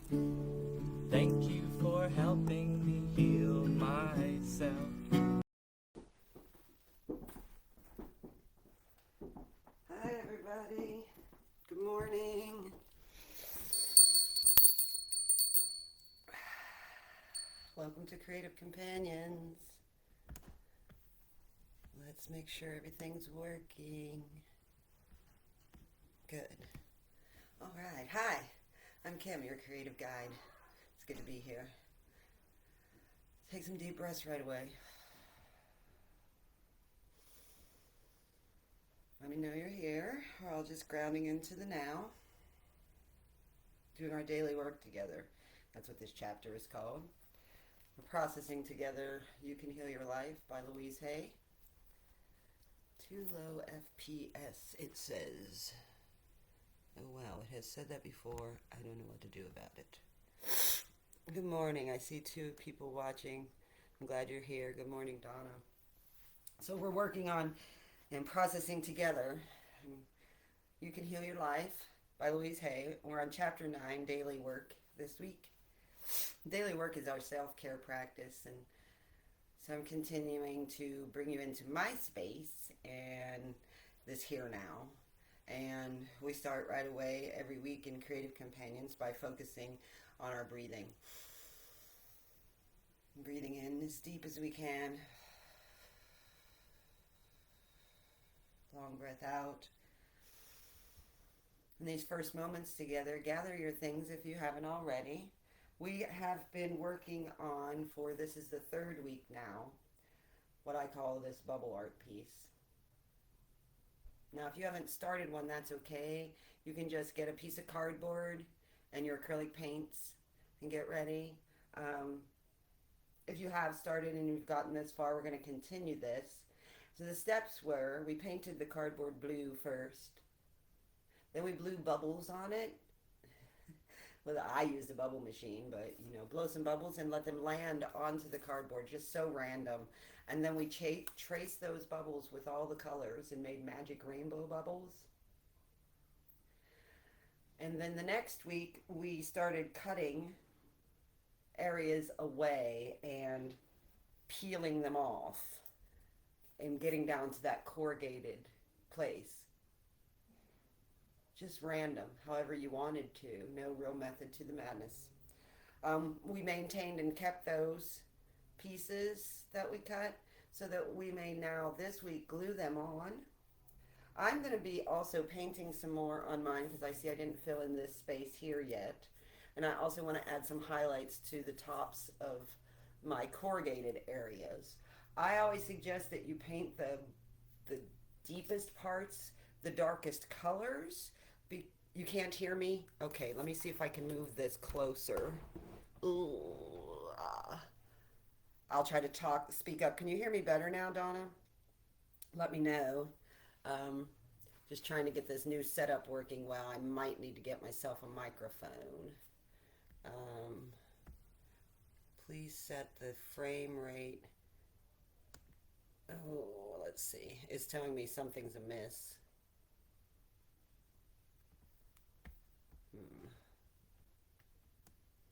Thank you for helping me heal myself. Hi everybody, good morning. Welcome to Creative Companions. Let's make sure everything's working. Good. All right, hi, I'm Kim, your creative guide. It's good to be here. Take some deep breaths right away. Let me know you're here. We're all just grounding into the now. Doing our daily work together. That's what this chapter is called. We're processing together You Can Heal Your Life by Louise Hay. Too low FPS, it says. Oh wow, it has said that before. I don't know what to do about it. Good morning. I see two people watching. I'm glad you're here. Good morning, Donna. So we're working on and processing together You Can Heal Your Life by Louise Hay. We're on chapter 9, daily work, this week. Daily work is our self-care practice, and so I'm continuing to bring you into my space and this here now. And we start right away every week in Creative Companions by focusing on our breathing. Breathing in as deep as we can. Long breath out. In these first moments together, gather your things if you haven't already. We have been working on, for this is the third week now, what I call this bubble art piece. Now, if you haven't started one, that's okay. You can just get a piece of cardboard and your acrylic paints and get ready. If you have started and you've gotten this far, we're going to continue this. So the steps were, we painted the cardboard blue first. Then we blew bubbles on it. Well, I used a bubble machine, but blow some bubbles and let them land onto the cardboard, just so random. And then we traced those bubbles with all the colors and made magic rainbow bubbles. And then the next week, we started cutting areas away and peeling them off and getting down to that corrugated place. Just random, however you wanted to. No real method to the madness. We maintained and kept those pieces that we cut so that we may now this week glue them on. I'm going to be also painting some more on mine because I see I didn't fill in this space here yet. And I also want to add some highlights to the tops of my corrugated areas. I always suggest that you paint the deepest parts, the darkest colors. You can't hear me? Okay, let me see if I can move this closer. Ooh, I'll try to speak up. Can you hear me better now, Donna? Let me know. Just trying to get this new setup working well. I might need to get myself a microphone. Please set the frame rate. Oh, let's see. It's telling me something's amiss.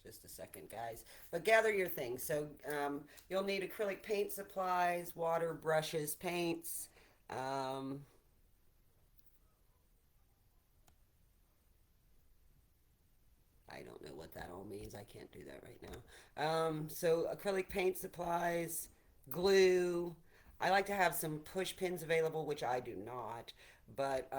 Just a second, guys. But gather your things. So you'll need acrylic paint supplies, water, brushes, paints. I don't know what that all means. I can't do that right now. So acrylic paint supplies, glue. I like to have some push pins available, which I do not. But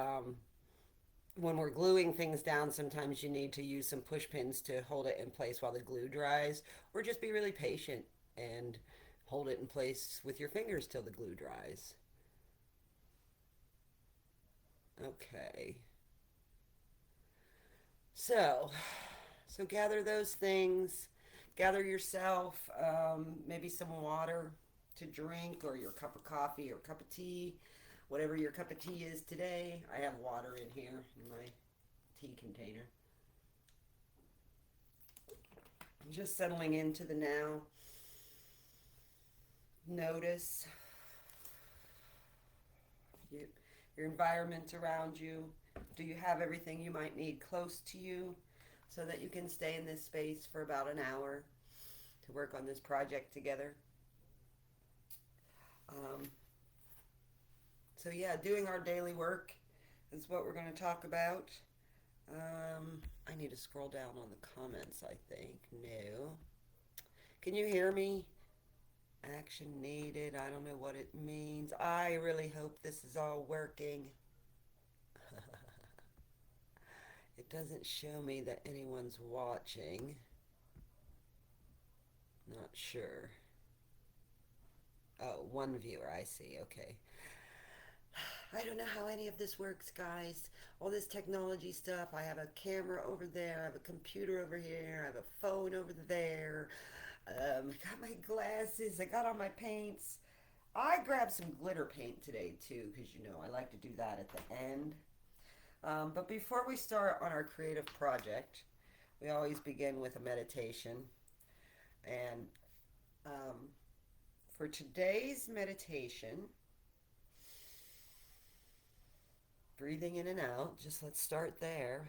when we're gluing things down, sometimes you need to use some push pins to hold it in place while the glue dries. Or just be really patient and hold it in place with your fingers till the glue dries. Okay. So gather those things. Gather yourself maybe some water to drink, or your cup of coffee or cup of tea, whatever your cup of tea is today. I have water in here in my tea container. Just settling into the now. Notice your environment around you. Do you have everything you might need close to you? so that you can stay in this space for about an hour to work on this project together. Um, so yeah, doing our daily work is what we're going to talk about. I need to scroll down on the comments, I think. No. Can you hear me? Action needed. I don't know what it means. I really hope this is all working. It doesn't show me that anyone's watching. Not sure. Oh, one viewer, I see. Okay. I don't know how any of this works, guys. All this technology stuff. I have a camera over there. I have a computer over here. I have a phone over there. I got my glasses. I got all my paints. I grabbed some glitter paint today, too, because, I like to do that at the end. But before we start on our creative project, we always begin with a meditation. And for today's meditation, breathing in and out, just let's start there.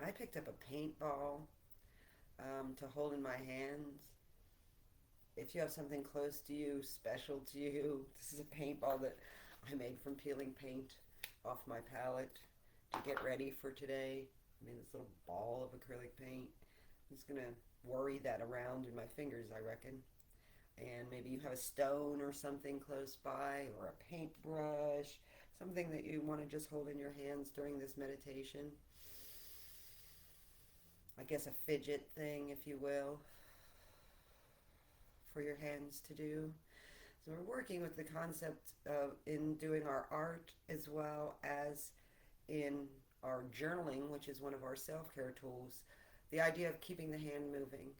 I picked up a paintball to hold in my hands. If you have something close to you, special to you, this is a paintball that I made from peeling paint off my palette to get ready for today. I made this little ball of acrylic paint. I'm just going to worry that around in my fingers, I reckon. And maybe you have a stone or something close by, or a paintbrush, something that you want to just hold in your hands during this meditation. I guess a fidget thing, if you will, for your hands to do. So we're working with the concept of in doing our art as well as in our journaling, which is one of our self-care tools. The idea of keeping the hand moving,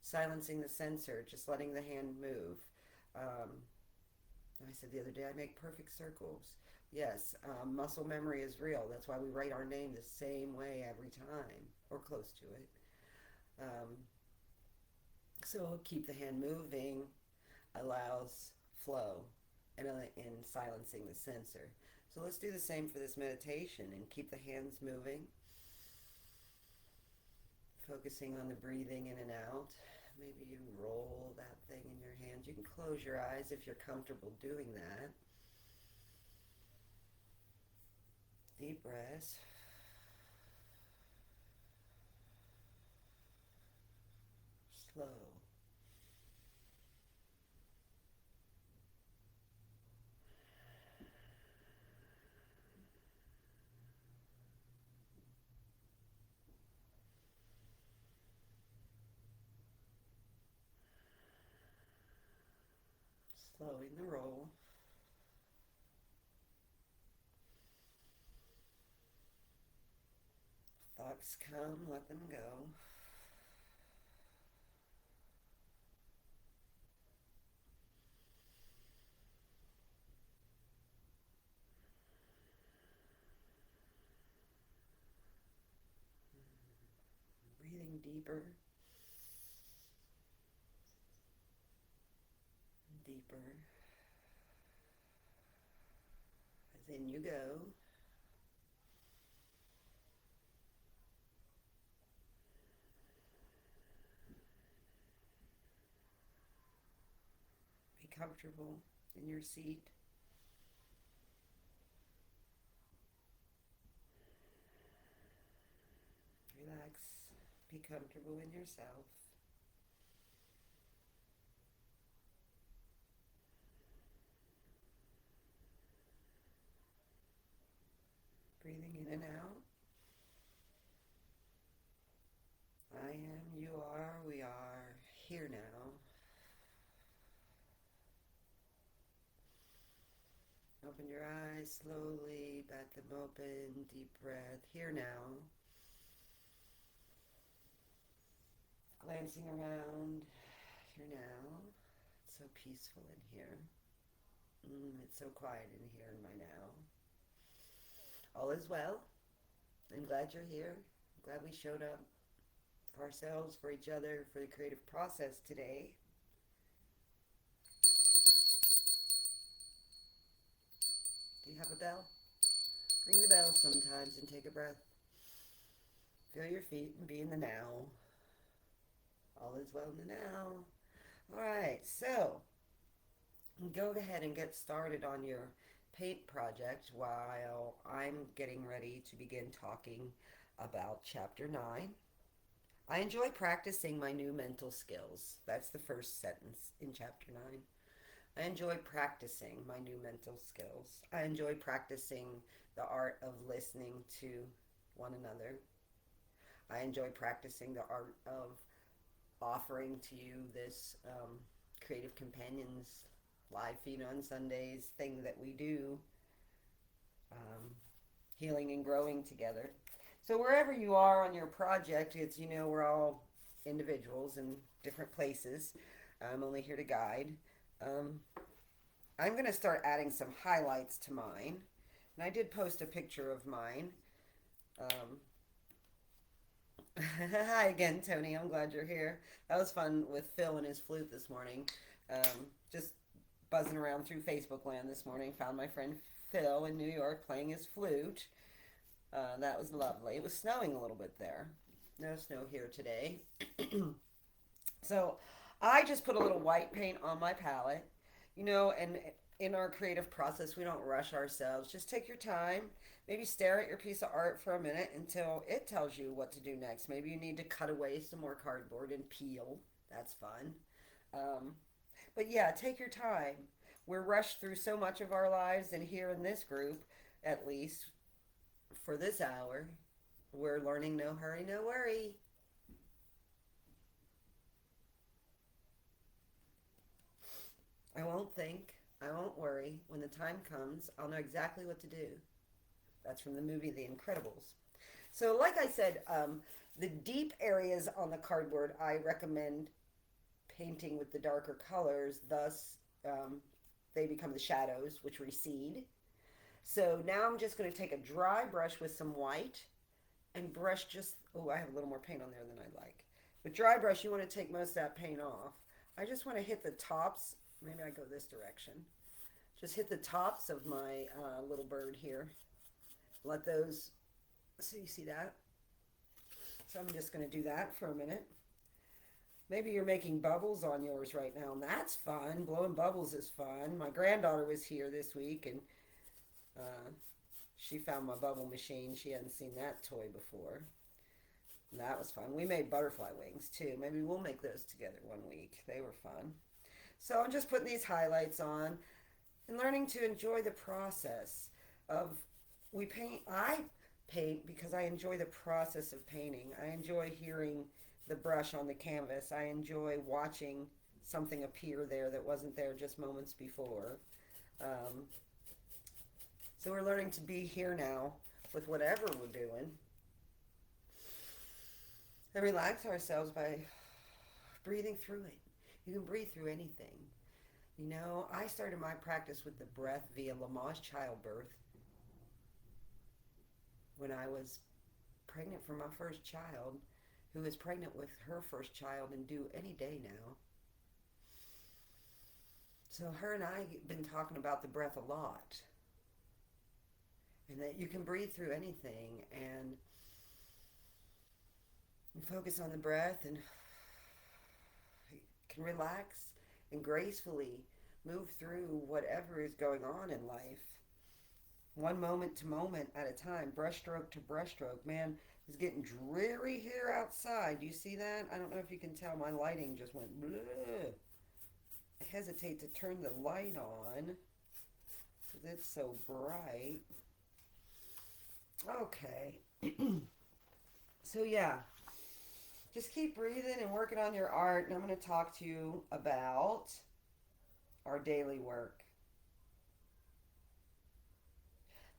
silencing the sensor, just letting the hand move. I said the other day, I make perfect circles. Yes, muscle memory is real. That's why we write our name the same way every time, or close to it. So keep the hand moving allows flow and in silencing the sensor. So let's do the same for this meditation and keep the hands moving. Focusing on the breathing in and out. Maybe you roll that thing in your hands. You can close your eyes if you're comfortable doing that. Deep breaths. Slow. Slowing the roll. Thoughts come, let them go. Breathing deeper. Deeper. As in you go. Be comfortable in your seat. Relax. Be comfortable in yourself. Breathing in and out. I am, you are, we are here now. Open your eyes slowly, bat them open, deep breath, here now. Glancing around, here now. It's so peaceful in here. It's so quiet in here in my now. All is well. I'm glad you're here. I'm glad we showed up. for ourselves, for each other, for the creative process today. Do you have a bell? Ring the bell sometimes and take a breath. Feel your feet and be in the now. All is well in the now. All right, so go ahead and get started on your paint project while I'm getting ready to begin talking about Chapter 9. I enjoy practicing my new mental skills. That's the first sentence in Chapter 9. I enjoy practicing my new mental skills. I enjoy practicing the art of listening to one another. I enjoy practicing the art of offering to you this Creative Companions live feed on Sundays thing that we do, um, healing and growing together. So wherever you are on your project, it's, we're all individuals in different places. I'm only here to guide. Um, I'm going to start adding some highlights to mine. And I did post a picture of mine. Um, Hi again, Tony. I'm glad you're here. That was fun with Phil and his flute this morning. Just buzzing around through Facebook land this morning. Found my friend Phil in New York playing his flute. That was lovely. It was snowing a little bit there. No snow here today. So I just put a little white paint on my palette. And in our creative process, we don't rush ourselves. Just take your time. Maybe stare at your piece of art for a minute until it tells you what to do next. Maybe you need to cut away some more cardboard and peel. That's fun. Um, but yeah, take your time. We're rushed through so much of our lives, and here in this group, at least for this hour, we're learning no hurry, no worry. I won't think. I won't worry. When the time comes, I'll know exactly what to do. That's from the movie The Incredibles. So, like I said, the deep areas on the cardboard, I recommend painting with the darker colors. Thus, they become the shadows, which recede. So now I'm just going to take a dry brush with some white and brush just, oh, I have a little more paint on there than I'd like. With dry brush, you want to take most of that paint off. I just want to hit the tops. Maybe I go this direction. Just hit the tops of my little bird here. Let those, so you see that? So I'm just going to do that for a minute. Maybe you're making bubbles on yours right now, and that's fun. Blowing bubbles is fun. My granddaughter was here this week, and she found my bubble machine. She hadn't seen that toy before. And that was fun. We made butterfly wings, too. Maybe we'll make those together one week. They were fun. So I'm just putting these highlights on and learning to enjoy the process of I paint because I enjoy the process of painting. I enjoy hearing the brush on the canvas. I enjoy watching something appear there that wasn't there just moments before. So we're learning to be here now with whatever we're doing and relax ourselves by breathing through it. You can breathe through anything. I started my practice with the breath via Lamaze childbirth when I was pregnant for my first child, who is pregnant with her first child and due any day now. So her and I have been talking about the breath a lot, and that you can breathe through anything, and you focus on the breath and can relax and gracefully move through whatever is going on in life, one moment to moment at a time, brushstroke to brushstroke. Man, it's getting dreary here outside. Do you see that? I don't know if you can tell. My lighting just went bleh. I hesitate to turn the light on because it's so bright. Okay. So yeah, just keep breathing and working on your art, and I'm going to talk to you about our daily work.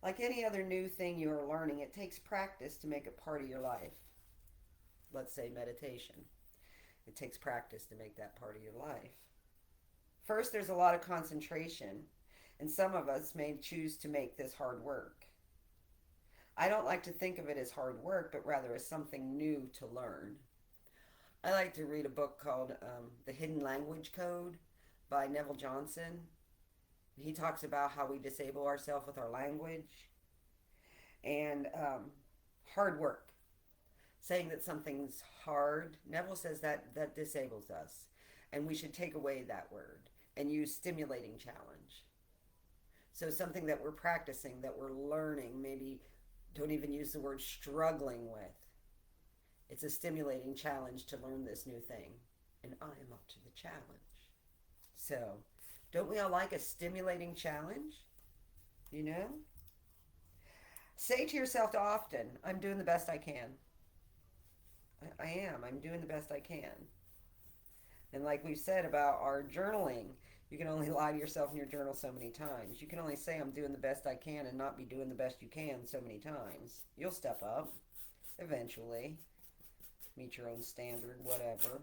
Like any other new thing you are learning, it takes practice to make it part of your life. Let's say meditation. It takes practice to make that part of your life. First, there's a lot of concentration, and some of us may choose to make this hard work. I don't like to think of it as hard work, but rather as something new to learn. I like to read a book called The Hidden Language Code by Neville Johnson. He talks about how we disable ourselves with our language and hard work. Saying that something's hard, Neville says that that disables us. And we should take away that word and use stimulating challenge. So something that we're practicing, that we're learning, maybe don't even use the word struggling with. It's a stimulating challenge to learn this new thing. And I am up to the challenge. So, don't we all like a stimulating challenge? You know? Say to yourself often, I'm doing the best I can. I am. I'm doing the best I can. And like we've said about our journaling, you can only lie to yourself in your journal so many times. You can only say, I'm doing the best I can and not be doing the best you can so many times. You'll step up eventually, meet your own standard, whatever.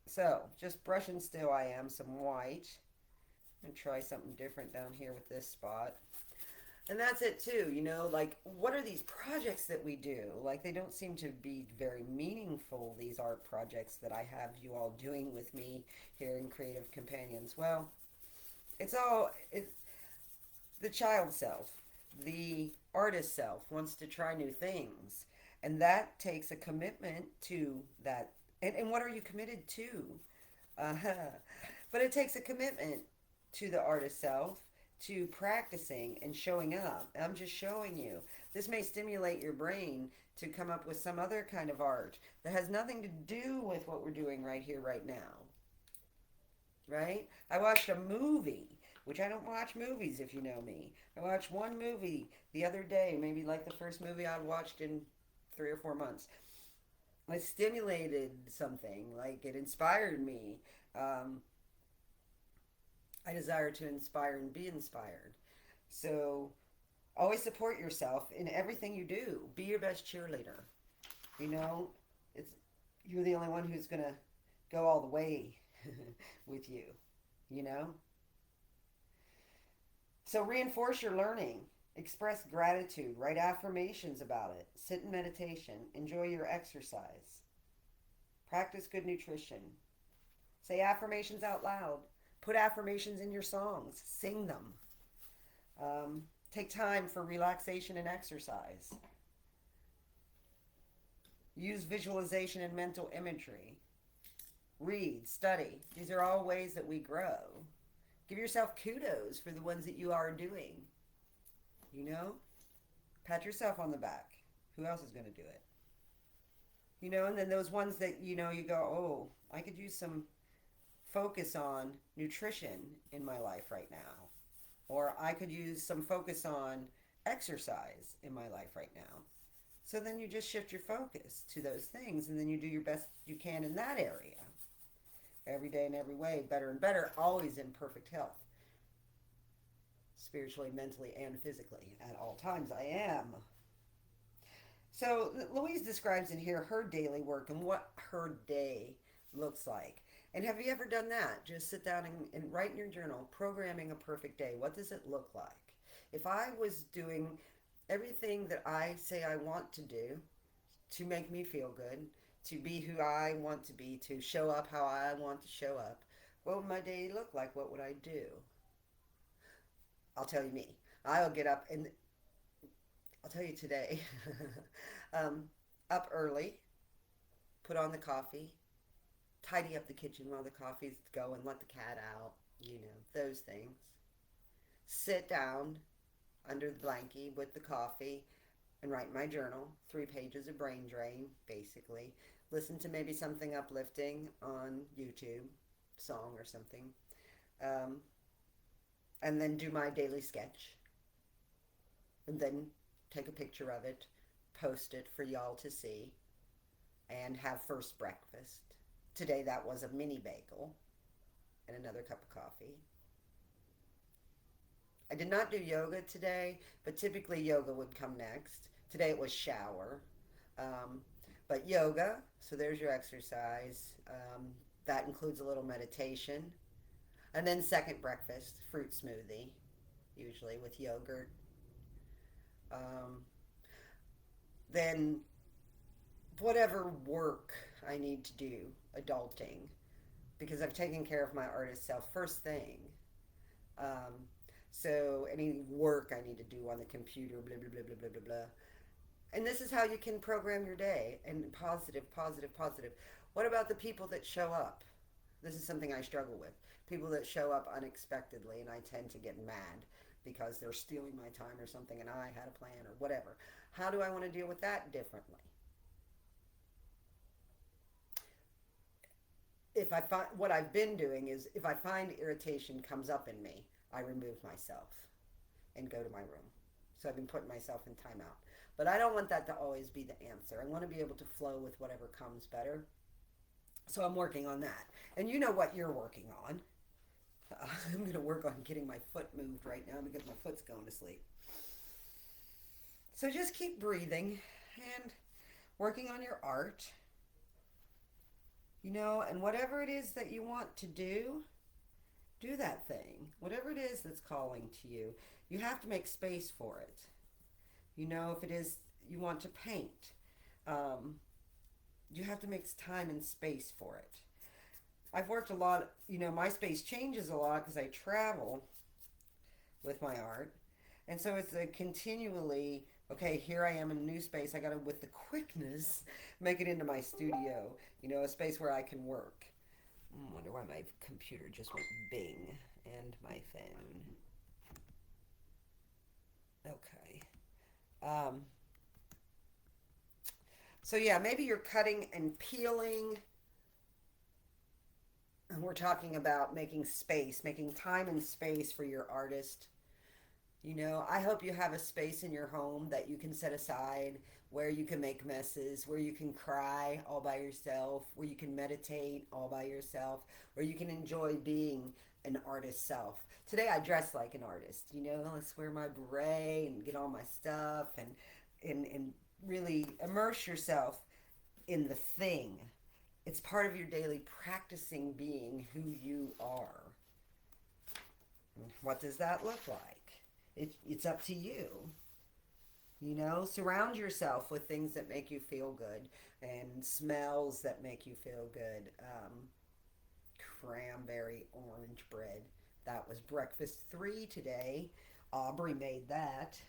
So, just brushing still I am, some white. And try something different down here with this spot. And that's it too, you know, like what are these projects that we do? Like they don't seem to be very meaningful, these art projects that I have you all doing with me here in Creative Companions. Well, it's the child self, the artist self wants to try new things. And that takes a commitment to that. And what are you committed to? Uh-huh. But it takes a commitment to the artist self to practicing and showing up. I'm just showing you. This may stimulate your brain to come up with some other kind of art that has nothing to do with what we're doing right here, right now. Right? I watched a movie, which I don't watch movies if you know me. I watched one movie the other day, maybe like the first movie I've watched in 3 or 4 months. It stimulated something, like it inspired me. Um, I desire to inspire and be inspired. So always support yourself in everything you do. Be your best cheerleader. You know, it's you're the only one who's gonna go all the way with you. You know. So reinforce your learning. Express gratitude. Write affirmations about it. Sit in meditation. Enjoy your exercise. Practice good nutrition. Say affirmations out loud. Put affirmations in your songs. Sing them. Take time for relaxation and exercise. Use visualization and mental imagery. Read, study. These are all ways that we grow. Give yourself kudos for the ones that you are doing. You know? Pat yourself on the back. Who else is going to do it? You know, and then those ones that, you know, you go, oh, I could use some focus on nutrition in my life right now. Or I could use some focus on exercise in my life right now. So then you just shift your focus to those things and then you do your best you can in that area. Every day in every way, better and better, always in perfect health. Spiritually, mentally, and physically. At all times, I am. So Louise describes in here her daily work and what her day looks like. And have you ever done that? Just sit down and write in your journal, programming a perfect day. What does it look like? If I was doing everything that I say I want to do to make me feel good, to be who I want to be, to show up how I want to show up, what would my day look like? What would I do? I'll tell you me. I'll get up and I'll tell you today. um, up early, put on the coffee, tidy up the kitchen while the coffee's going, let the cat out, you know, those things. Sit down under the blankie with the coffee and write my journal, 3 pages of brain drain, basically. Listen to maybe something uplifting on YouTube, song or something. Um, and then do my daily sketch. And then take a picture of it, post it for y'all to see, and have first breakfast. Today that was a mini bagel and another cup of coffee. I did not do yoga today, but typically yoga would come next. Today it was shower. But yoga, so there's your exercise. That includes a little meditation. And then second breakfast, fruit smoothie, usually with yogurt. Then whatever work I need to do, adulting, because I've taken care of my artist self first thing. Um, so any work I need to do on the computer, blah, blah, blah, blah, blah, blah, blah. And this is how you can program your day and positive, positive, positive. What about the people that show up? This is something I struggle with. People that show up unexpectedly, and I tend to get mad because they're stealing my time or something, and I had a plan or whatever. How do I want to deal with that differently? If I find what I've been doing is if I find irritation comes up in me, I remove myself and go to my room. So I've been putting myself in timeout. But I don't want that to always be the answer. I want to be able to flow with whatever comes better. So I'm working on that. And you know what you're working on. I'm going to work on getting my foot moved right now because my foot's going to sleep. So just keep breathing and working on your art. And whatever it is that you want to do that thing. Whatever it is that's calling to you, you have to make space for it. If it is you want to paint, you have to make time and space for it. I've worked a lot, my space changes a lot because I travel with my art. And so it's a continually, okay, here I am in a new space. I got to, with the quickness, make it into my studio, a space where I can work. I wonder why my computer just went bing and my phone. Okay. So yeah, maybe you're cutting and peeling. And we're talking about making space, making time and space for your artist. I hope you have a space in your home that you can set aside where you can make messes, where you can cry all by yourself, where you can meditate all by yourself, where you can enjoy being an artist self. Today I dress like an artist, let's wear my beret and get all my stuff and really immerse yourself in the thing. It's part of your daily practicing being who you are. What does that look like? It's up to you. Surround yourself with things that make you feel good and smells that make you feel good. Cranberry orange bread. That was breakfast 3 today. Aubrey made that.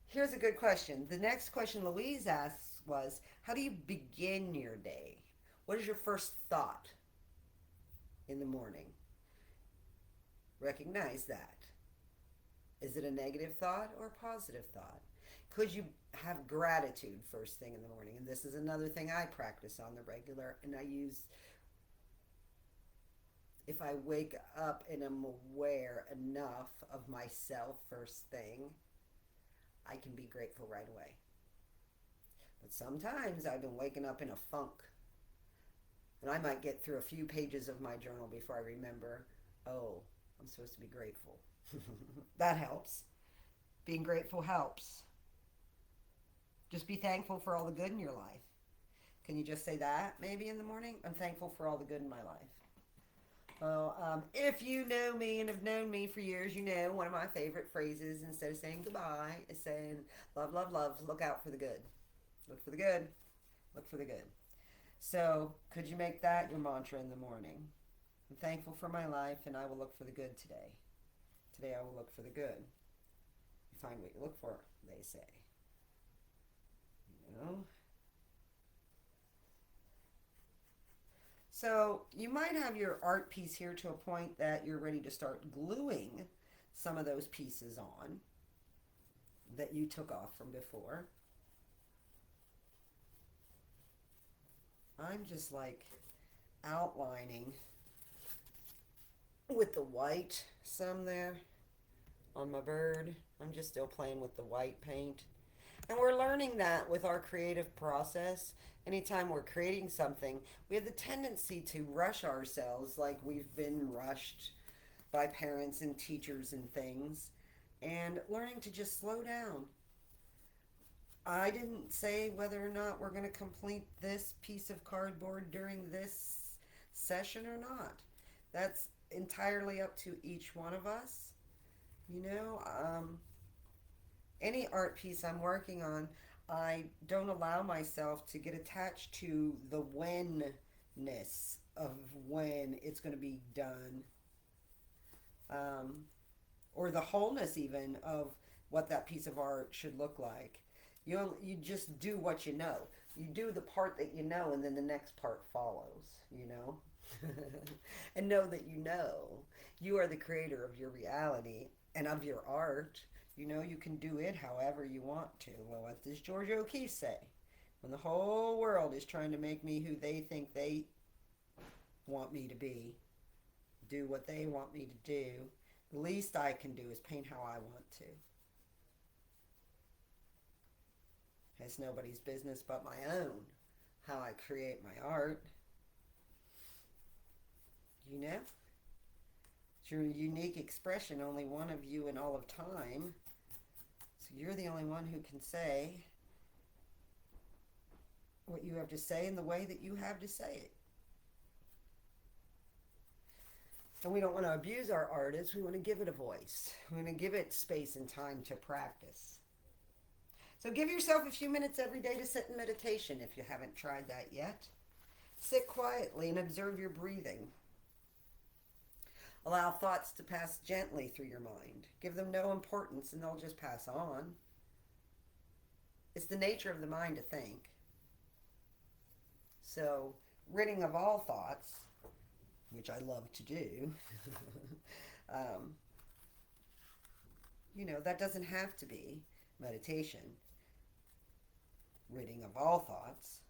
Here's a good question. The next question Louise asked was, how do you begin your day? What is your first thought in the morning? Recognize that. Is it a negative thought or a positive thought? Could you have gratitude first thing in the morning? And this is another thing I practice on the regular, and I use, if I wake up and am aware enough of myself first thing, I can be grateful right away. But sometimes I've been waking up in a funk, and I might get through a few pages of my journal before I remember, oh, I'm supposed to be grateful. That helps. Being grateful helps. Just be thankful for all the good in your life. Can you just say that maybe in the morning? I'm thankful for all the good in my life. Well, if you know me and have known me for years, one of my favorite phrases instead of saying goodbye is saying love, love, love, look out for the good. Look for the good. Look for the good. So could you make that your mantra in the morning? I'm thankful for my life and I will look for the good today. Today I will look for the good. You find what you look for, they say. So you might have your art piece here to a point that you're ready to start gluing some of those pieces on that you took off from before. I'm just like outlining with the white some there on my bird. I'm just still playing with the white paint. And we're learning that with our creative process. Anytime we're creating something, we have the tendency to rush ourselves like we've been rushed by parents and teachers and things. And learning to just slow down. I didn't say whether or not we're going to complete this piece of cardboard during this session or not. That's entirely up to each one of us. Any art piece I'm working on, I don't allow myself to get attached to the when-ness of when it's going to be done, um, or the wholeness even of what that piece of art should look like. You just do what you know. You do the part that you know, and then the next part follows. You know, and know that you are the creator of your reality and of your art. You know, you can do it however you want to. Well, what does George O'Keeffe say? When the whole world is trying to make me who they think they want me to be, do what they want me to do, the least I can do is paint how I want to. It's nobody's business but my own how I create my art. You know? It's your unique expression, only one of you in all of time. So you're the only one who can say what you have to say in the way that you have to say it. And we don't want to abuse our artists. We want to give it a voice. We want to give it space and time to practice. So give yourself a few minutes every day to sit in meditation if you haven't tried that yet. Sit quietly and observe your breathing. Allow thoughts to pass gently through your mind. Give them no importance and they'll just pass on. It's the nature of the mind to think. So, ridding of all thoughts, which I love to do, that doesn't have to be meditation. Ridding of all thoughts,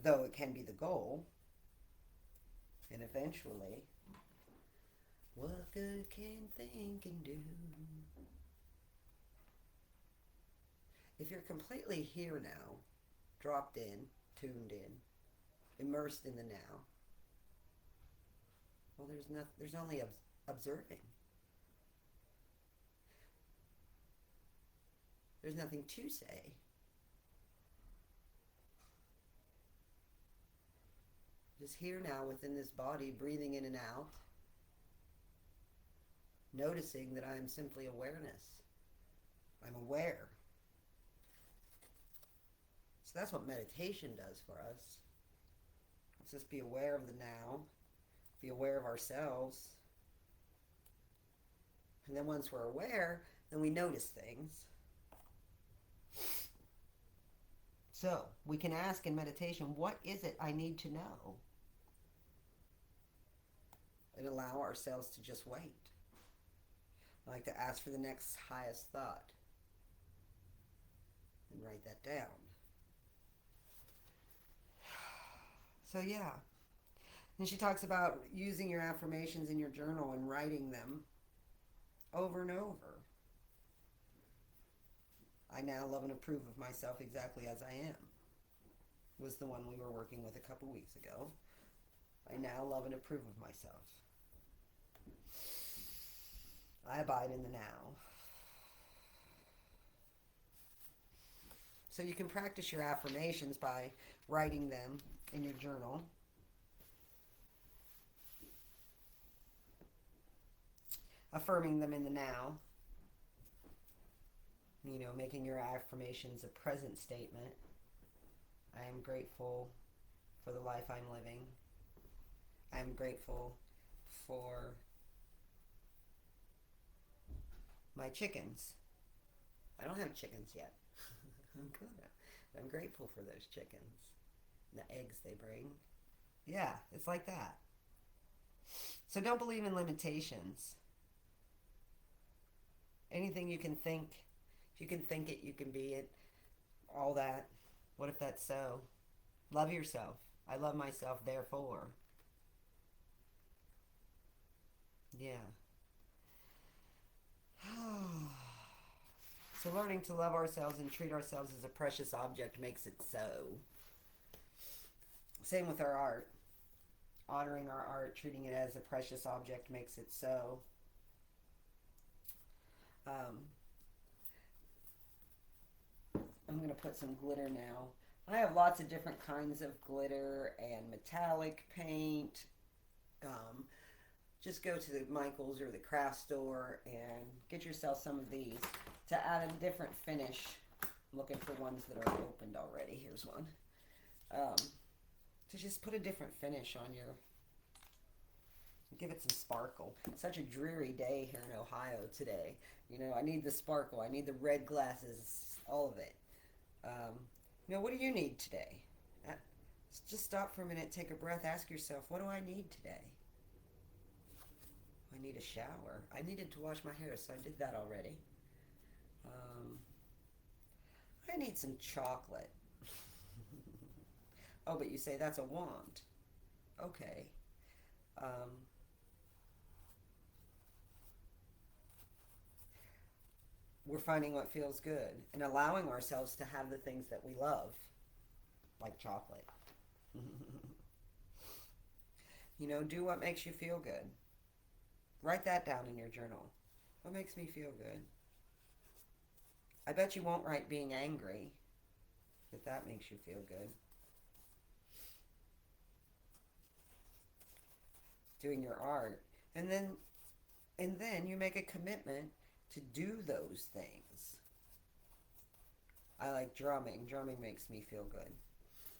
though it can be the goal. And eventually, what good can think and do? If you're completely here now, dropped in, tuned in, immersed in the now, well, there's only observing. There's nothing to say. Just here now within this body, breathing in and out, noticing that I am simply awareness. I'm aware. So that's what meditation does for us. Let's just be aware of the now, be aware of ourselves. And then once we're aware, then we notice things. So we can ask in meditation, what is it I need to know? And allow ourselves to just wait. I like to ask for the next highest thought and write that down. So yeah. And she talks about using your affirmations in your journal and writing them over and over. I now love and approve of myself exactly as I am. Was the one we were working with a couple weeks ago. I now love and approve of myself. I abide in the now. So you can practice your affirmations by writing them in your journal. Affirming them in the now. Making your affirmations a present statement. I am grateful for the life I'm living. I am grateful for my chickens. I don't have chickens yet. I'm gonna. I'm grateful for those chickens. And the eggs they bring. Yeah, it's like that. So don't believe in limitations. Anything you can think, if you can think it, you can be it. All that. What if that's so? Love yourself. I love myself, therefore. Yeah. So learning to love ourselves and treat ourselves as a precious object makes it so. Same with our art. Honoring our art, treating it as a precious object makes it so. I'm going to put some glitter now. I have lots of different kinds of glitter and metallic paint. just go to the Michaels or the craft store and get yourself some of these to add a different finish. I'm looking for ones that are opened already. Here's one. To just put a different finish on your, give it some sparkle. It's such a dreary day here in Ohio today. You know, I need the sparkle. I need the red glasses, all of it. What do you need today? Just stop for a minute, take a breath, ask yourself, what do I need today? I need a shower. I needed to wash my hair, so I did that already. I need some chocolate. Oh, but you say that's a want. Okay. We're finding what feels good and allowing ourselves to have the things that we love, like chocolate. Do what makes you feel good. Write that down in your journal. What makes me feel good? I bet you won't write being angry, if that makes you feel good. Doing your art. And then you make a commitment to do those things. I like drumming. Drumming makes me feel good.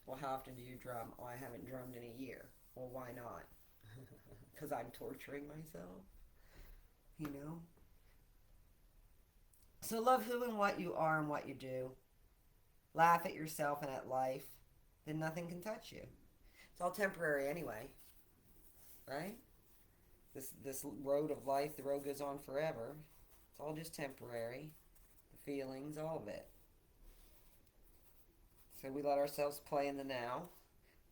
Well, how often do you drum? Oh, I haven't drummed in a year. Well, why not? Because I'm torturing myself. So love who and what you are and what you do. Laugh at yourself and at life. Then nothing can touch you. It's all temporary anyway. Right? This road of life, the road goes on forever. It's all just temporary. The feelings, all of it. So we let ourselves play in the now,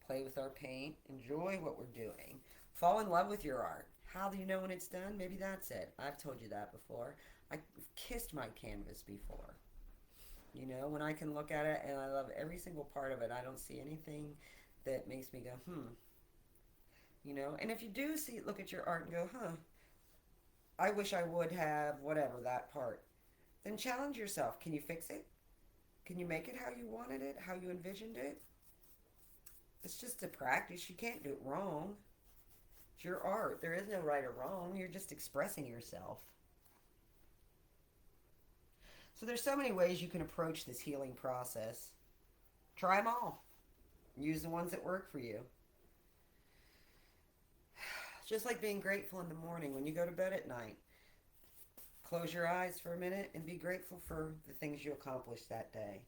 play with our paint, enjoy what we're doing. Fall in love with your art. How do you know when it's done? Maybe that's it. I've told you that before. I've kissed my canvas before. When I can look at it and I love every single part of it, I don't see anything that makes me go, And if you do look at your art and go, I wish I would have whatever, that part, then challenge yourself. Can you fix it? Can you make it how you wanted it, how you envisioned it? It's just a practice. You can't do it wrong. It's your art. There is no right or wrong. You're just expressing yourself. So there's so many ways you can approach this healing process. Try them all. Use the ones that work for you. Just like being grateful in the morning when you go to bed at night. Close your eyes for a minute and be grateful for the things you accomplished that day.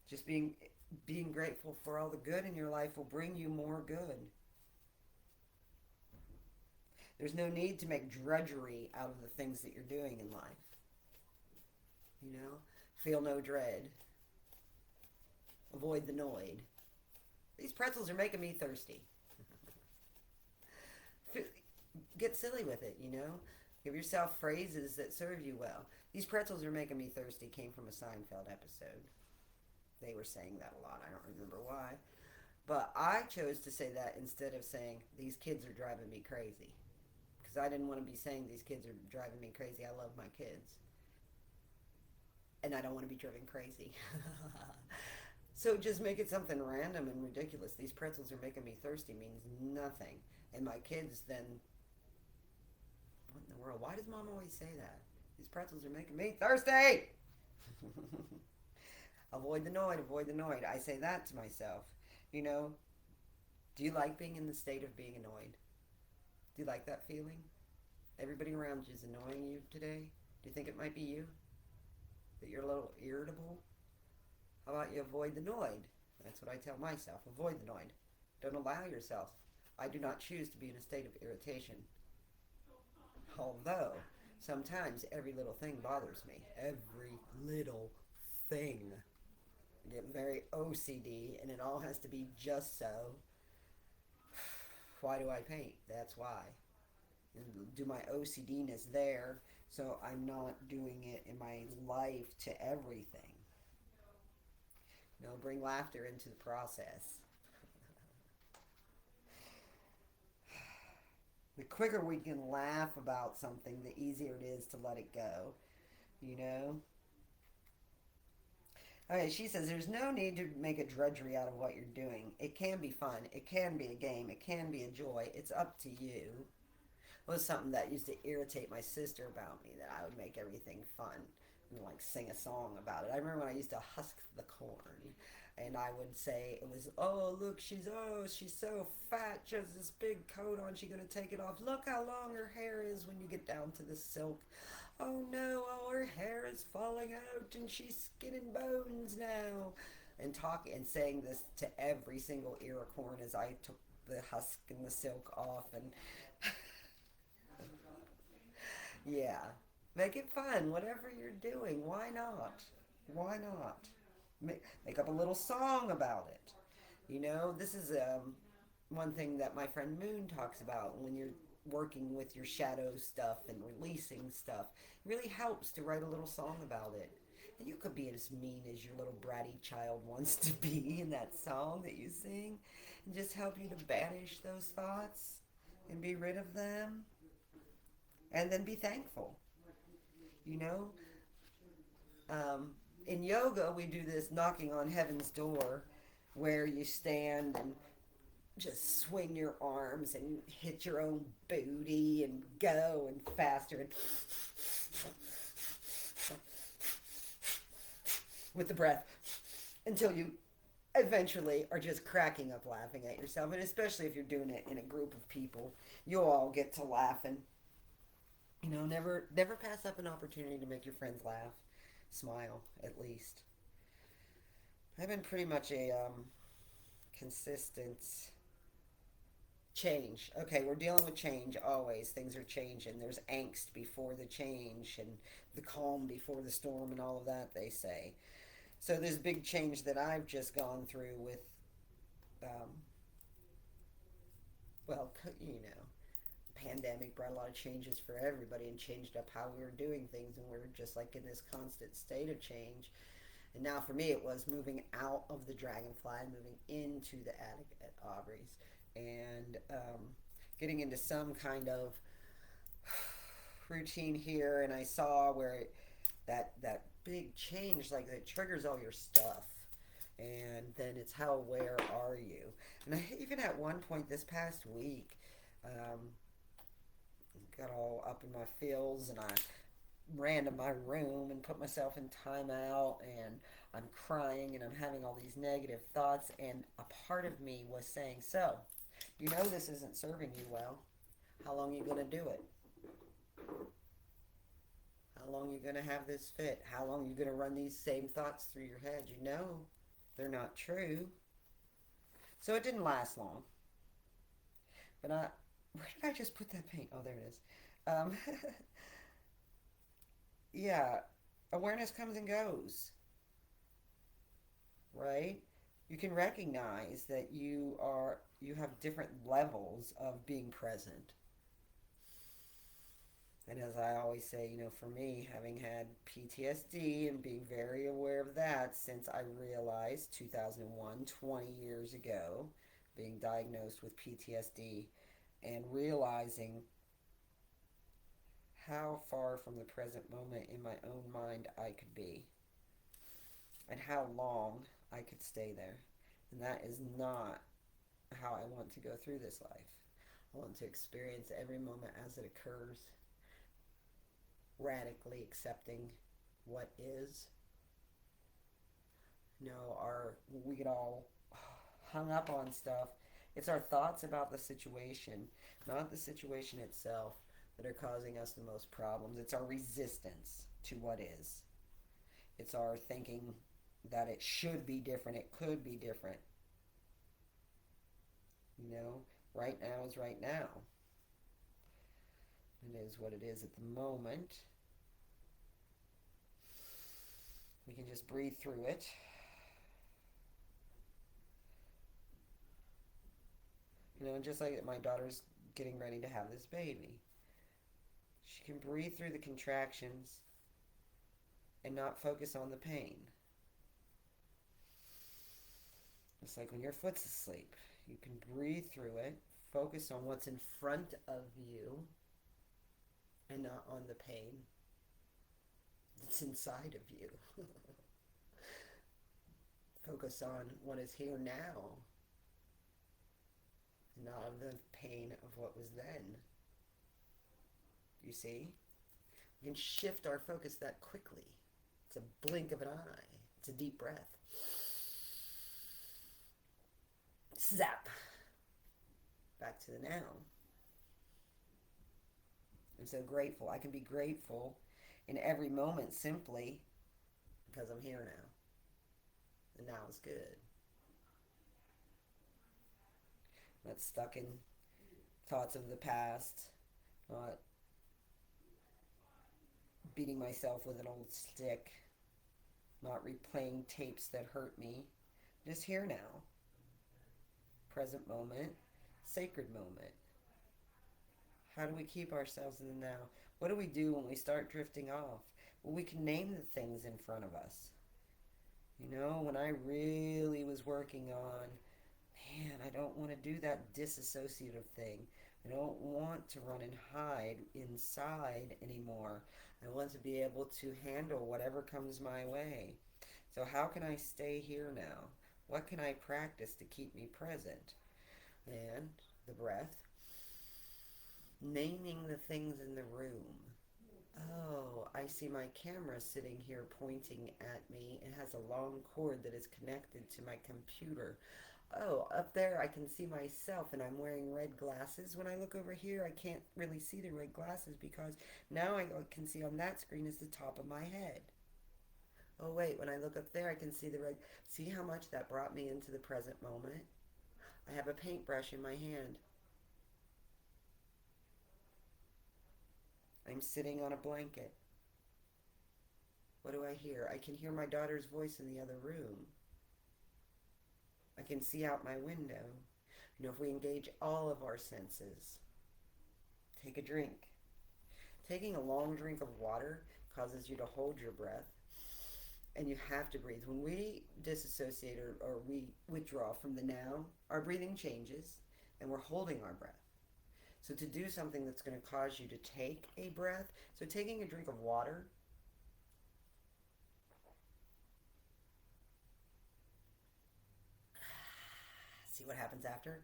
Just being grateful for all the good in your life will bring you more good. There's no need to make drudgery out of the things that you're doing in life. Feel no dread. Avoid the noid. These pretzels are making me thirsty. Get silly with it, Give yourself phrases that serve you well. These pretzels are making me thirsty came from a Seinfeld episode. They were saying that a lot. I don't remember why. But I chose to say that instead of saying, these kids are driving me crazy. Because I didn't want to be saying, these kids are driving me crazy. I love my kids. And I don't want to be driven crazy. So just make it something random and ridiculous. These pretzels are making me thirsty means nothing. And my kids then, what in the world? Why does mom always say that? These pretzels are making me thirsty! Avoid the noid, avoid the noid. I say that to myself. Do you like being in the state of being annoyed? Do you like that feeling? Everybody around you is annoying you today? Do you think it might be you? That you're a little irritable? How about you avoid the noid? That's what I tell myself. Avoid the noid. Don't allow yourself. I do not choose to be in a state of irritation. Although, sometimes every little thing bothers me. Every little thing. I get very OCD and it all has to be just so. Why do I paint? That's why. Do my OCDness there so I'm not doing it in my life to everything. Bring laughter into the process. The quicker we can laugh about something, the easier it is to let it go. Okay, she says there's no need to make a drudgery out of what you're doing. It can be fun. It can be a game. It can be a joy. It's up to you. It was something that used to irritate my sister about me, that I would make everything fun and like sing a song about it. I remember when I used to husk the corn and I would say it was, oh look, she's so fat, she has this big coat on, she's gonna take it off. Look how long her hair is when you get down to the silk. Oh no, oh her hair is falling out and she's skin and bones now. And talking and saying this to every single ear of corn as I took the husk and the silk off. And yeah, make it fun, whatever you're doing. Why not? Why not? Make up a little song about it. This is one thing that my friend Moon talks about when you're working with your shadow stuff and releasing stuff. It really helps to write a little song about it. And you could be as mean as your little bratty child wants to be in that song that you sing, and just help you to banish those thoughts and be rid of them, and then be thankful. You know, in yoga, we do this knocking on heaven's door where you stand and just swing your arms and hit your own booty and go and faster and with the breath until you eventually are just cracking up laughing at yourself. And especially if you're doing it in a group of people, you'll all get to laughing. Never pass up an opportunity to make your friends laugh, smile at least. I've been pretty much a consistent change. Okay, we're dealing with change always. Things are changing. There's angst before the change and the calm before the storm and all of that, they say. So this big change that I've just gone through with, um, well, pandemic brought a lot of changes for everybody and changed up how we were doing things, and we're just like in this constant state of change. And now for me, it was moving out of the Dragonfly, moving into the attic at Aubrey's, and getting into some kind of routine here. And I saw where that big change, like it triggers all your stuff, and then it's how aware are you? And even at one point this past week, got all up in my feels, and I ran to my room and put myself in timeout, and I'm crying and I'm having all these negative thoughts, and a part of me was saying, so this isn't serving you well. How long are you going to do it? How long are you going to have this fit? How long are you going to run these same thoughts through your head? They're not true. So it didn't last long. But where did I just put that paint? Oh, there it is. Yeah, awareness comes and goes, right? You can recognize that you have different levels of being present. And as I always say, for me, having had PTSD and being very aware of that since I realized 2001, 20 years ago, being diagnosed with PTSD, and realizing how far from the present moment in my own mind I could be, and how long I could stay there. And that is not how I want to go through this life. I want to experience every moment as it occurs, radically accepting what is. We get all hung up on stuff. It's our thoughts about the situation, not the situation itself, that are causing us the most problems. It's our resistance to what is. It's our thinking that it should be different, it could be different. Right now is right now. It is what it is at the moment. We can just breathe through it. Just like my daughter's getting ready to have this baby. She can breathe through the contractions and not focus on the pain. It's like when your foot's asleep. You can breathe through it, focus on what's in front of you, and not on the pain that's inside of you. Focus on what is here now, not of the pain of what was then. You see? We can shift our focus that quickly. It's a blink of an eye. It's a deep breath. Zap! Back to the now. I'm so grateful. I can be grateful in every moment simply because I'm here now. The now is good. I'm not stuck in thoughts of the past, not beating myself with an old stick, not replaying tapes that hurt me. Just here now. Present moment, sacred moment. How do we keep ourselves in the now? What do we do when we start drifting off? Well, we can name the things in front of us. You know, when I really was working on, man, I don't want to do that disassociative thing. I don't want to run and hide inside anymore. I want to be able to handle whatever comes my way. So how can I stay here now? What can I practice to keep me present? And the breath. Naming the things in the room. Oh, I see my camera sitting here pointing at me. It has a long cord that is connected to my computer. Oh, up there I can see myself and I'm wearing red glasses. When I look over here, I can't really see the red glasses because now I can see on that screen is the top of my head. Oh wait, when I look up there, I can see the red. See how much that brought me into the present moment? I have a paintbrush in my hand. I'm sitting on a blanket. What do I hear? I can hear my daughter's voice in the other room. I can see out my window. You know, if we engage all of our senses, take a drink. Taking a long drink of water causes you to hold your breath, and you have to breathe. When we disassociate or we withdraw from the now, our breathing changes, and we're holding our breath. So to do something that's going to cause you to take a breath, so taking a drink of water, see what happens after?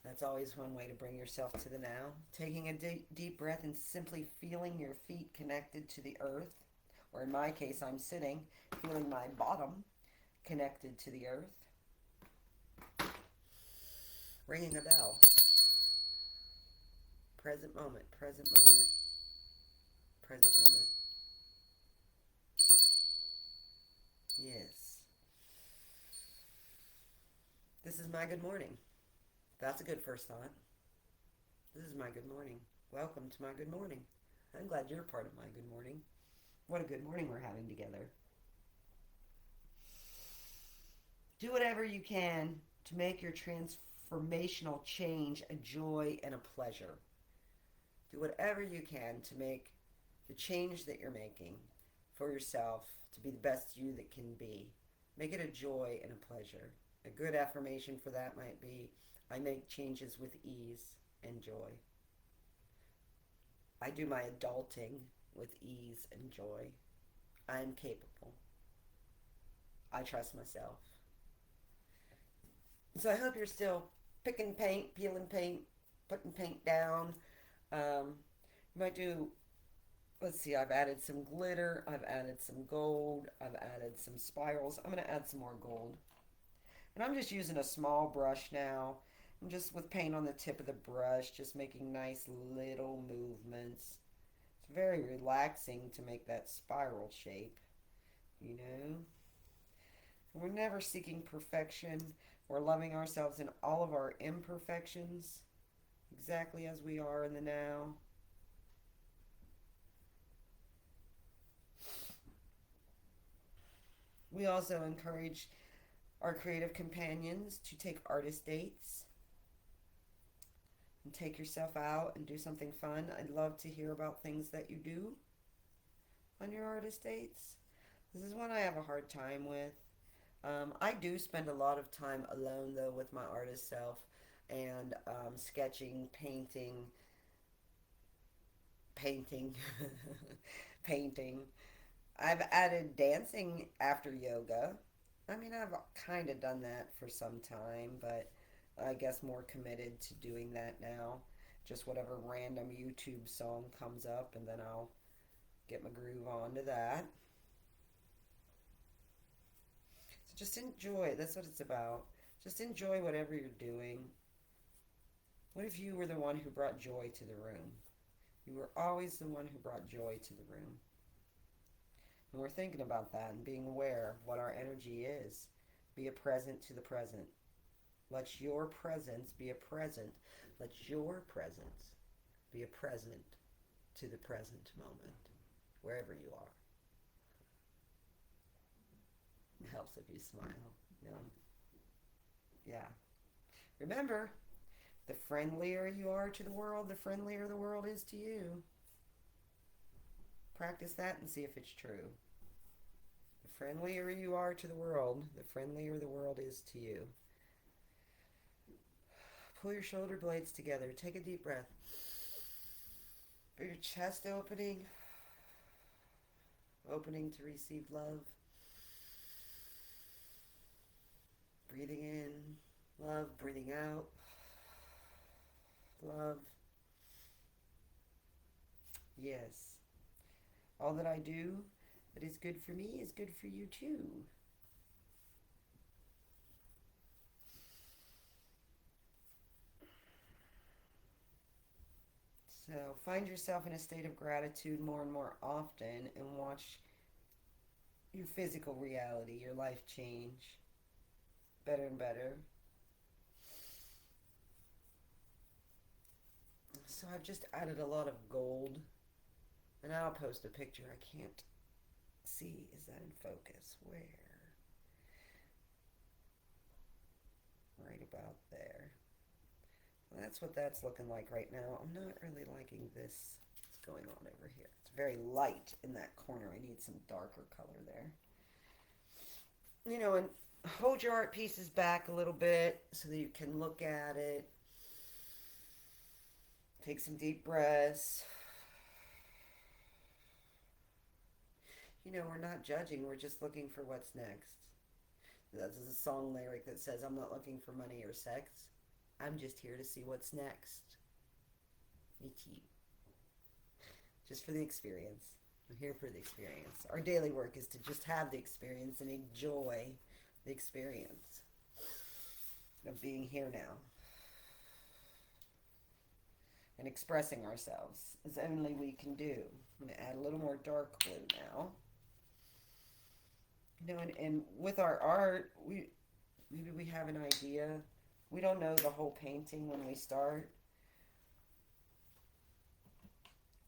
That's always one way to bring yourself to the now. Taking a deep breath and simply feeling your feet connected to the earth, or in my case, I'm sitting, feeling my bottom connected to the earth. Ringing a bell. Present moment, present moment, present moment. Yes. This is my good morning. That's a good first thought. This is my good morning. Welcome to my good morning. I'm glad you're part of my good morning. What a good morning we're having together. Do whatever you can to make your transformational change a joy and a pleasure. Do whatever you can to make the change that you're making for yourself to be the best you that can be. Make it a joy and a pleasure. A good affirmation for that might be, I make changes with ease and joy. I do my adulting with ease and joy. I am capable. I trust myself. So I hope you're still picking paint, peeling paint, putting paint down. You might do, let's see, I've added some glitter, I've added some gold, I've added some spirals. I'm going to add some more gold. And I'm just using a small brush now. I'm just with paint on the tip of the brush, just making nice little movements. It's very relaxing to make that spiral shape, you know. We're never seeking perfection. We're loving ourselves in all of our imperfections, exactly as we are in the now. We also encourage our creative companions to take artist dates and take yourself out and do something fun. I'd love to hear about things that you do on your artist dates. This is one I have a hard time with. I do spend a lot of time alone though with my artist self and sketching, painting, painting, I've added dancing after yoga. I mean, I've kind of done that for some time, but I guess more committed to doing that now. Just whatever random YouTube song comes up, and then I'll get my groove on to that. So just enjoy. That's what it's about. Just enjoy whatever you're doing. What if you were the one who brought joy to the room? You were always the one who brought joy to the room. And we're thinking about that and being aware of what our energy is. Be a present to the present. Let your presence be a present. Let your presence be a present to the present moment, wherever you are. It helps if you smile. You know? Yeah. Remember, the friendlier you are to the world, the friendlier the world is to you. Practice that and see if it's true. The friendlier you are to the world, the friendlier the world is to you. Pull your shoulder blades together. Take a deep breath. Feel your chest opening. Opening to receive love. Breathing in. Love. Breathing out. Love. Yes. All that I do that is good for me is good for you too. So find yourself in a state of gratitude more and more often and watch your physical reality, your life change better and better. So I've just added a lot of gold, and I'll post a picture. I can't see. Is that in focus? Where? Right about there. Well, that's what that's looking like right now. I'm not really liking this. What's going on over here? It's very light in that corner. I need some darker color there. You know, and hold your art pieces back a little bit so that you can look at it. Take some deep breaths. You know, we're not judging, we're just looking for what's next. That's a song lyric that says, I'm not looking for money or sex. I'm just here to see what's next. Ichi. Just for the experience. I'm here for the experience. Our daily work is to just have the experience and enjoy the experience of being here now. And expressing ourselves as only we can do. I'm going to add a little more dark blue now. You know, and with our art, maybe we have an idea. We don't know the whole painting when we start.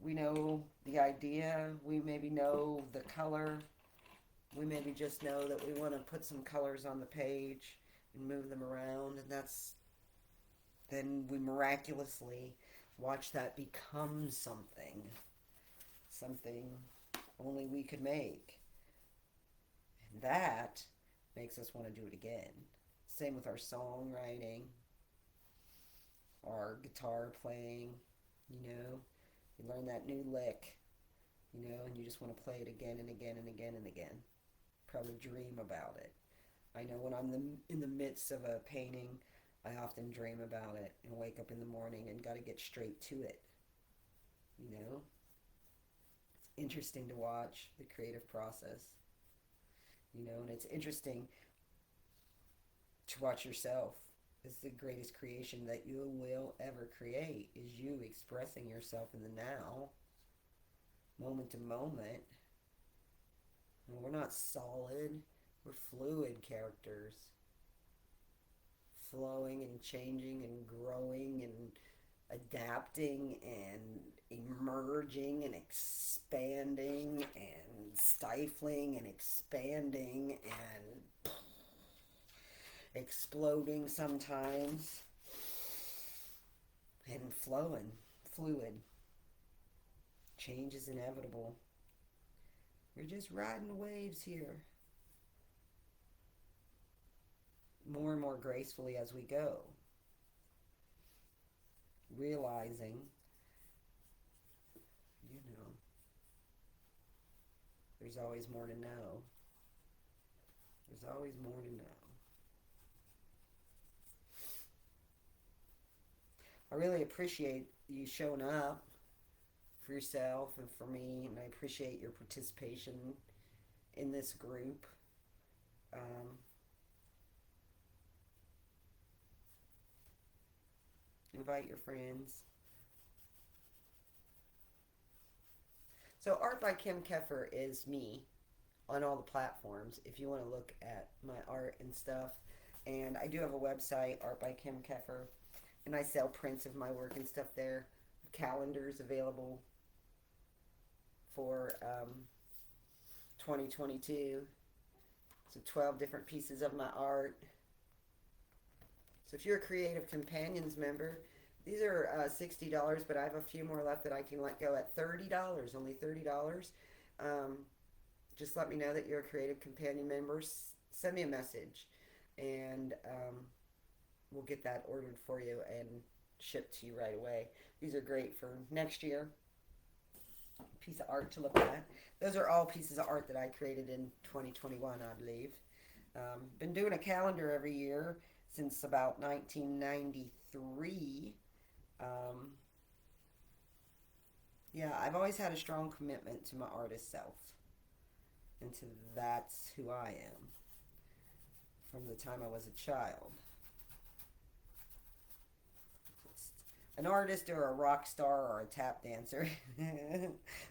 We know the idea. We maybe know the color. We maybe just know that we want to put some colors on the page and move them around, and then we miraculously watch that become something only we could make. And that makes us want to do it again. Same with our songwriting, our guitar playing, you know. You learn that new lick, you know, and you just want to play it again and again and again and again. Probably dream about it. I know when I'm in the midst of a painting, I often dream about it and wake up in the morning and got to get straight to it, you know. It's interesting to watch the creative process, you know, and it's interesting to watch yourself. It's the greatest creation that you will ever create, is you expressing yourself in the now, moment to moment. And we're not solid, we're fluid characters, flowing and changing and growing and adapting and emerging and expanding and stifling and expanding and exploding sometimes and flowing, fluid. Change is inevitable. We're just riding the waves here, more and more gracefully as we go, realizing, you know, There's always more to know. There's always more to know. I really appreciate you showing up for yourself and for me, and I appreciate your participation in this group. Um, invite your friends. So, Art by Kim Keffer is me on all the platforms if you want to look at my art and stuff. And I do have a website, Art by Kim Keffer, and I sell prints of my work and stuff there. Calendars available for 2022. So 12 different pieces of my art. So if you're a Creative Companions member, these are $60, but I have a few more left that I can let go at $30, only $30. Just let me know that you're a Creative Companion member. Send me a message, and we'll get that ordered for you and shipped to you right away. These are great for next year. Piece of art to look at. Those are all pieces of art that I created in 2021, I believe. Been doing a calendar every year since about 1993. Yeah, I've always had a strong commitment to my artist self, and to that's who I am from the time I was a child. An artist or a rock star or a tap dancer.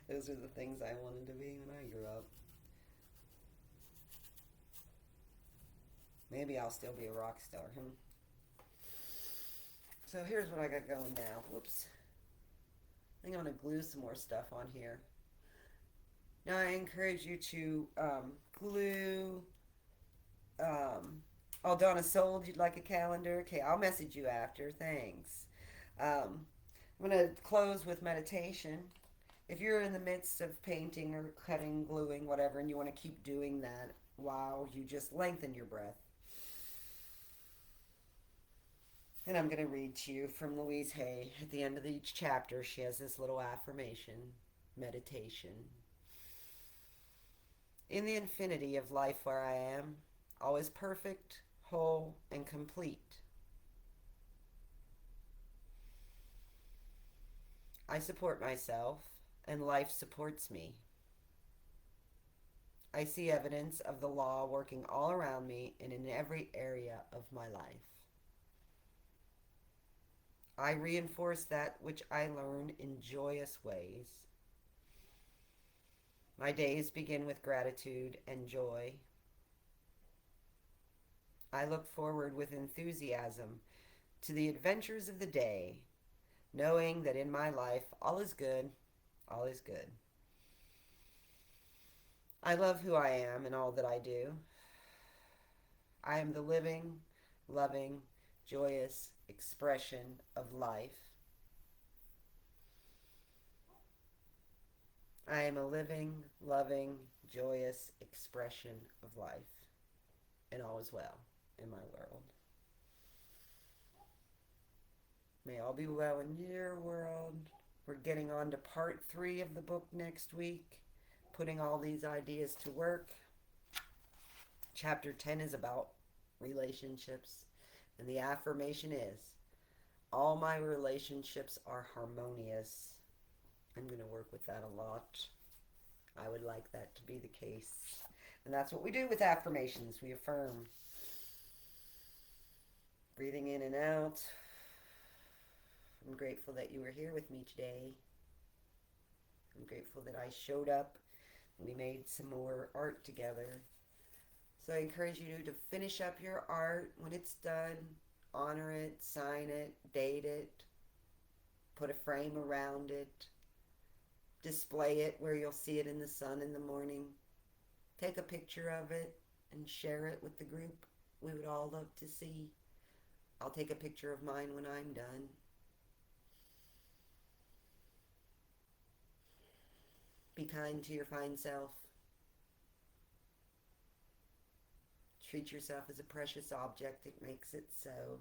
Those are the things I wanted to be when I grew up. Maybe I'll still be a rock star. So here's what I got going now. Whoops. I think I'm going to glue some more stuff on here. Now I encourage you to glue. Oh, Donna sold you'd like a calendar? Okay, I'll message you after. Thanks. I'm going to close with meditation. If you're in the midst of painting or cutting, gluing, whatever, and you want to keep doing that while you just lengthen your breath. And I'm going to read to you from Louise Hay. At the end of each chapter, she has this little affirmation, meditation. In the infinity of life where I am, all is perfect, whole, and complete. I support myself, and life supports me. I see evidence of the law working all around me and in every area of my life. I reinforce that which I learn in joyous ways. My days begin with gratitude and joy. I look forward with enthusiasm to the adventures of the day, knowing that in my life all is good, all is good. I love who I am and all that I do. I am the living, loving, joyous expression of life. I am a living, loving, joyous expression of life, and all is well in my world. May all be well in your world. We're getting on to part 3 of the book next week, putting all these ideas to work. Chapter 10 is about relationships, and the affirmation is, all my relationships are harmonious. I'm going to work with that a lot. I would like that to be the case. And that's what we do with affirmations. We affirm. Breathing in and out. I'm grateful that you were here with me today. I'm grateful that I showed up and we made some more art together. So I encourage you to finish up your art when it's done. Honor it, sign it, date it, put a frame around it, display it where you'll see it in the sun in the morning. Take a picture of it and share it with the group. We would all love to see. I'll take a picture of mine when I'm done. Be kind to your fine self. Treat yourself as a precious object. It makes it so.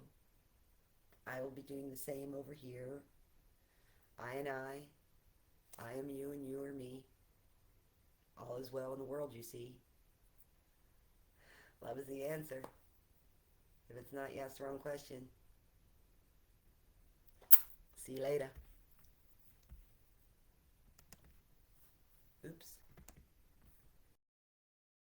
I will be doing the same over here. I am you and you are me. All is well in the world, you see. Love is the answer. If it's not, you ask the wrong question. See you later. Oops.